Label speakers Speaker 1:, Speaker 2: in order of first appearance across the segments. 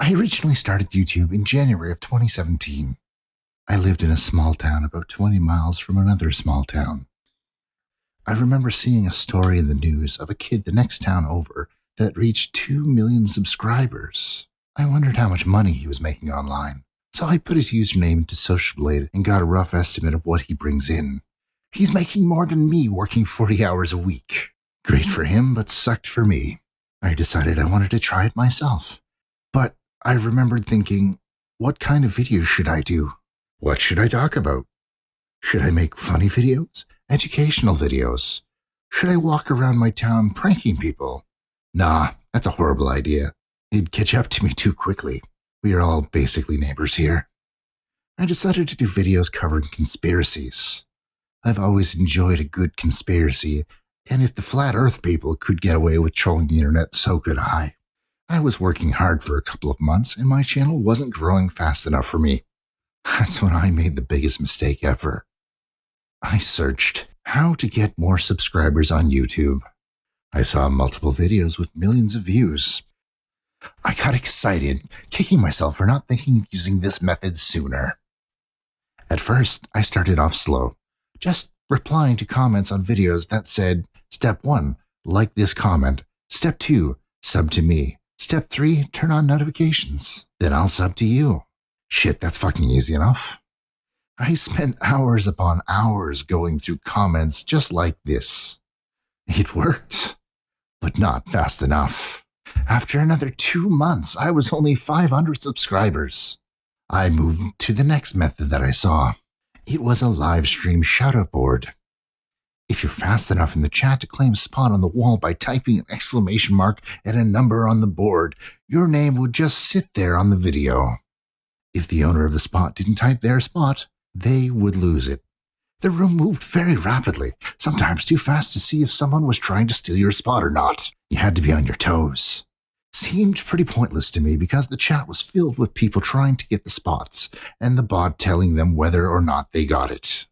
Speaker 1: I originally started YouTube in January of 2017. I lived in a small town about 20 miles from another small town. I remember seeing a story in the news of a kid the next town over that reached 2 million subscribers. I wondered how much money he was making online, so I put his username into Social Blade and got a rough estimate of what he brings in. He's making more than me working 40 hours a week. Great for him, but sucked for me. I decided I wanted to try it myself. But I remembered thinking, what kind of videos should I do? What should I talk about? Should I make funny videos? Educational videos? Should I walk around my town pranking people? Nah, that's a horrible idea. It'd catch up to me too quickly. We are all basically neighbors here. I decided to do videos covering conspiracies. I've always enjoyed a good conspiracy, and if the flat earth people could get away with trolling the internet, so could I. I was working hard for a couple of months, and my channel wasn't growing fast enough for me. That's when I made the biggest mistake ever. I searched how to get more subscribers on YouTube. I saw multiple videos with millions of views. I got excited, kicking myself for not thinking of using this method sooner. At first, I started off slow, just replying to comments on videos that said, Step 1, like this comment. Step 2, sub to me. Step 3, turn on notifications. Then I'll sub to you. Shit, that's fucking easy enough. I spent hours upon hours going through comments just like this. It worked, but not fast enough. After another 2 months, I was only 500 subscribers. I moved to the next method that I saw. It was a live stream shoutout board. If you're fast enough in the chat to claim a spot on the wall by typing an exclamation mark and a number on the board, your name would just sit there on the video. If the owner of the spot didn't type their spot, they would lose it. The room moved very rapidly, sometimes too fast to see if someone was trying to steal your spot or not. You had to be on your toes. Seemed pretty pointless to me because the chat was filled with people trying to get the spots, and the bot telling them whether or not they got it.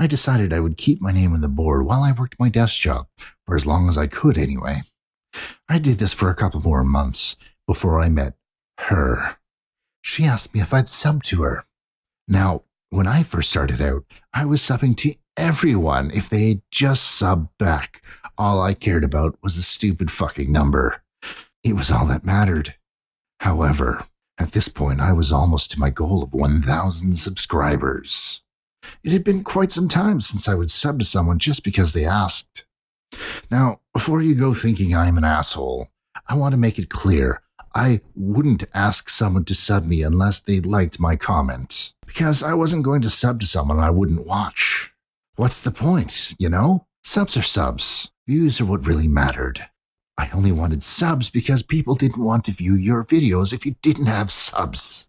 Speaker 1: I decided I would keep my name on the board while I worked my desk job, for as long as I could anyway. I did this for a couple more months before I met her. She asked me if I'd sub to her. Now, when I first started out, I was subbing to everyone if they had just subbed back. All I cared about was the stupid fucking number. It was all that mattered. However, at this point, I was almost to my goal of 1,000 subscribers. It had been quite some time since I would sub to someone just because they asked. Now, before you go thinking I'm an asshole, I want to make it clear I wouldn't ask someone to sub me unless they liked my comment, because I wasn't going to sub to someone I wouldn't watch. What's the point, you know? Subs are subs. Views are what really mattered. I only wanted subs because people didn't want to view your videos if you didn't have subs.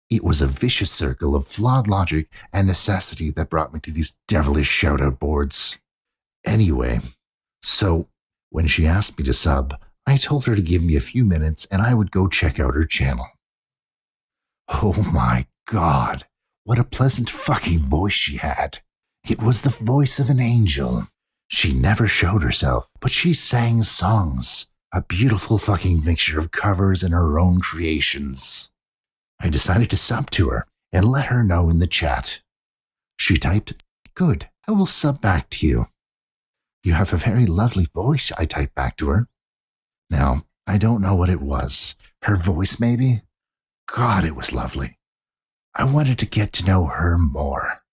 Speaker 1: It was a vicious circle of flawed logic and necessity that brought me to these devilish shoutout boards. Anyway, so when she asked me to sub, I told her to give me a few minutes and I would go check out her channel. Oh my God, what a pleasant fucking voice she had. It was the voice of an angel. She never showed herself, but she sang songs, a beautiful fucking mixture of covers and her own creations. I decided to sub to her and let her know in the chat. She typed, "Good, I will sub back to you." "You have a very lovely voice," I typed back to her. Now, I don't know what it was. Her voice, maybe? God, it was lovely. I wanted to get to know her more.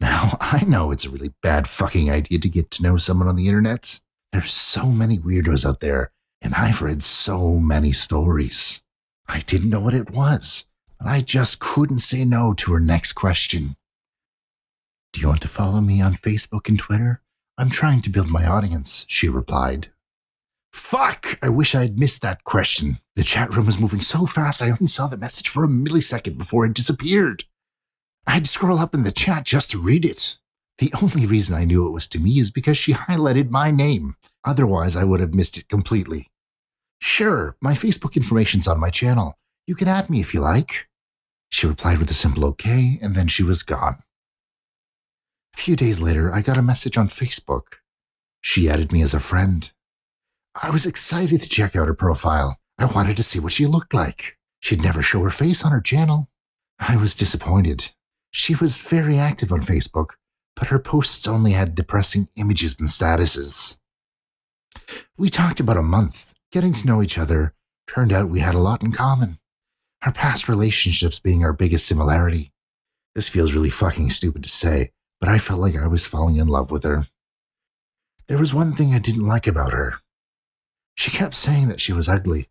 Speaker 1: Now, I know it's a really bad fucking idea to get to know someone on the internet. There's so many weirdos out there, and I've read so many stories. I didn't know what it was, but I just couldn't say no to her next question. "Do you want to follow me on Facebook and Twitter? I'm trying to build my audience," she replied. Fuck! I wish I had missed that question. The chat room was moving so fast I only saw the message for a millisecond before it disappeared. I had to scroll up in the chat just to read it. The only reason I knew it was to me is because she highlighted my name. Otherwise, I would have missed it completely. "Sure, my Facebook information's on my channel. You can add me if you like." She replied with a simple okay, and then she was gone. A few days later, I got a message on Facebook. She added me as a friend. I was excited to check out her profile. I wanted to see what she looked like. She'd never show her face on her channel. I was disappointed. She was very active on Facebook, but her posts only had depressing images and statuses. We talked about a month, getting to know each other. Turned out we had a lot in common. Our past relationships being our biggest similarity. This feels really fucking stupid to say, but I felt like I was falling in love with her. There was one thing I didn't like about her. She kept saying that she was ugly,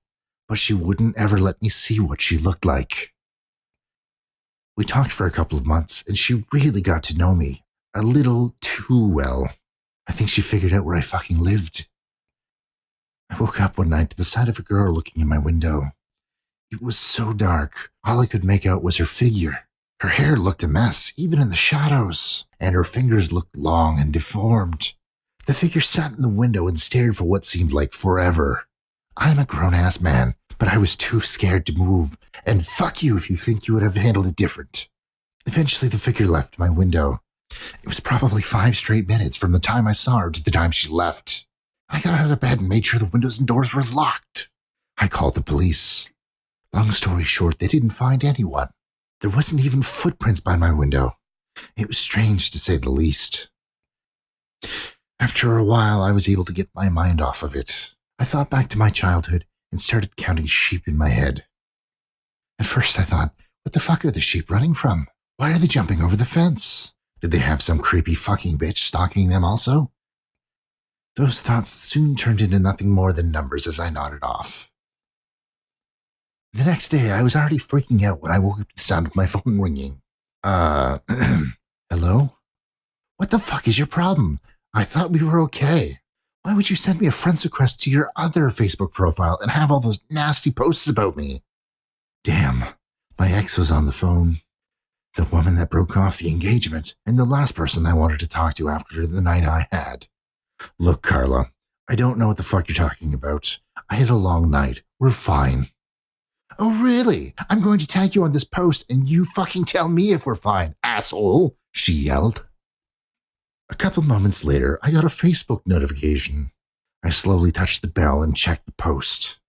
Speaker 1: but she wouldn't ever let me see what she looked like. We talked for a couple of months, and she really got to know me a little too well. I think she figured out where I fucking lived. I woke up one night to the sight of a girl looking in my window. It was so dark, all I could make out was her figure. Her hair looked a mess, even in the shadows, and her fingers looked long and deformed. The figure sat in the window and stared for what seemed like forever. I'm a grown-ass man, but I was too scared to move, and fuck you if you think you would have handled it different. Eventually, the figure left my window. It was probably 5 straight minutes from the time I saw her to the time she left. I got out of bed and made sure the windows and doors were locked. I called the police. Long story short, they didn't find anyone. There wasn't even footprints by my window. It was strange to say the least. After a while, I was able to get my mind off of it. I thought back to my childhood and started counting sheep in my head. At first I thought, what the fuck are the sheep running from? Why are they jumping over the fence? Did they have some creepy fucking bitch stalking them also? Those thoughts soon turned into nothing more than numbers as I nodded off. The next day, I was already freaking out when I woke up to the sound of my phone ringing. Hello? What the fuck is your problem? I thought we were okay. Why would you send me a friend's request to your other Facebook profile and have all those nasty posts about me? Damn, my ex was on the phone. The woman that broke off the engagement, and the last person I wanted to talk to after the night I had. Look, Carla, I don't know what the fuck you're talking about. I had a long night. We're fine. Oh, really? I'm going to tag you on this post and you fucking tell me if we're fine, asshole, she yelled. A couple moments later, I got a Facebook notification. I slowly touched the bell and checked the post.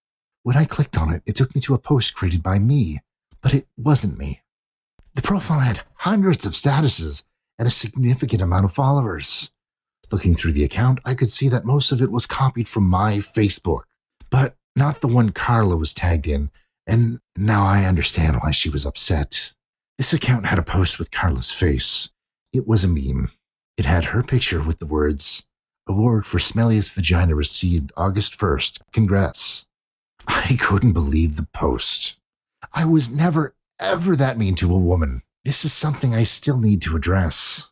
Speaker 1: When I clicked on it, it took me to a post created by me, but it wasn't me. The profile had hundreds of statuses and a significant amount of followers. Looking through the account, I could see that most of it was copied from my Facebook, but not the one Carla was tagged in, and now I understand why she was upset. This account had a post with Carla's face. It was a meme. It had her picture with the words, "Award for smelliest vagina received August 1st. Congrats." I couldn't believe the post. I was never, ever that mean to a woman. This is something I still need to address.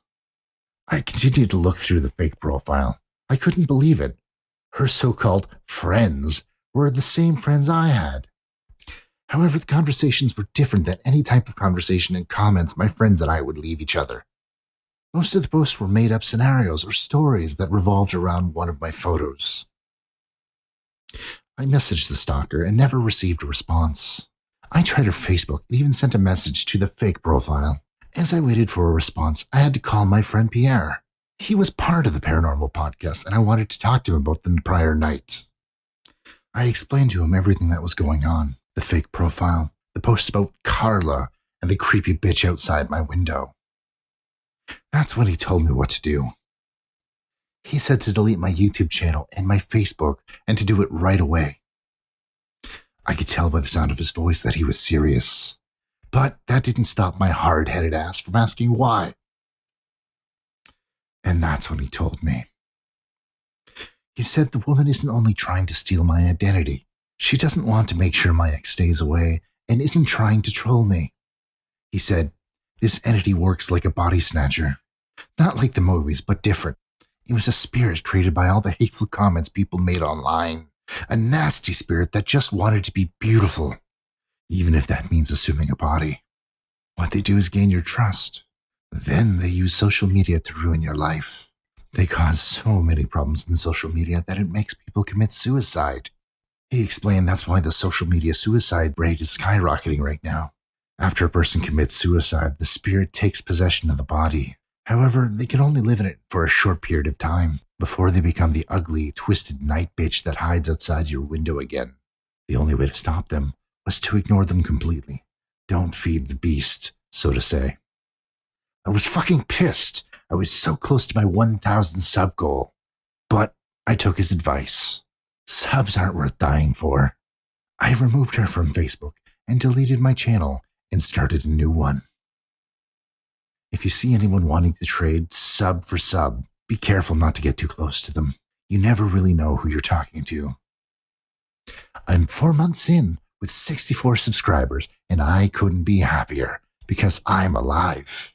Speaker 1: I continued to look through the fake profile. I couldn't believe it. Her so-called friends were the same friends I had. However, the conversations were different than any type of conversation and comments my friends and I would leave each other. Most of the posts were made-up scenarios or stories that revolved around one of my photos. I messaged the stalker and never received a response. I tried her Facebook and even sent a message to the fake profile. As I waited for a response, I had to call my friend Pierre. He was part of the Paranormal Podcast, and I wanted to talk to him about the prior night. I explained to him everything that was going on. The fake profile, the post about Carla, and the creepy bitch outside my window. That's when he told me what to do. He said to delete my YouTube channel and my Facebook and to do it right away. I could tell by the sound of his voice that he was serious, but that didn't stop my hard-headed ass from asking why. And that's when he told me. He said the woman isn't only trying to steal my identity. She doesn't want to make sure my ex stays away and isn't trying to troll me. He said, this entity works like a body snatcher. Not like the movies, but different. It was a spirit created by all the hateful comments people made online. A nasty spirit that just wanted to be beautiful, even if that means assuming a body. What they do is gain your trust. Then they use social media to ruin your life. They cause so many problems in social media that it makes people commit suicide. He explained that's why the social media suicide rate is skyrocketing right now. After a person commits suicide, the spirit takes possession of the body. However, they can only live in it for a short period of time before they become the ugly, twisted night bitch that hides outside your window again. The only way to stop them was to ignore them completely. Don't feed the beast, so to say. I was fucking pissed. I was so close to my 1,000 sub goal. But I took his advice. Subs aren't worth dying for. I removed her from Facebook and deleted my channel and started a new one. If you see anyone wanting to trade sub for sub, be careful not to get too close to them. You never really know who you're talking to. I'm 4 months in with 64 subscribers, and I couldn't be happier because I'm alive.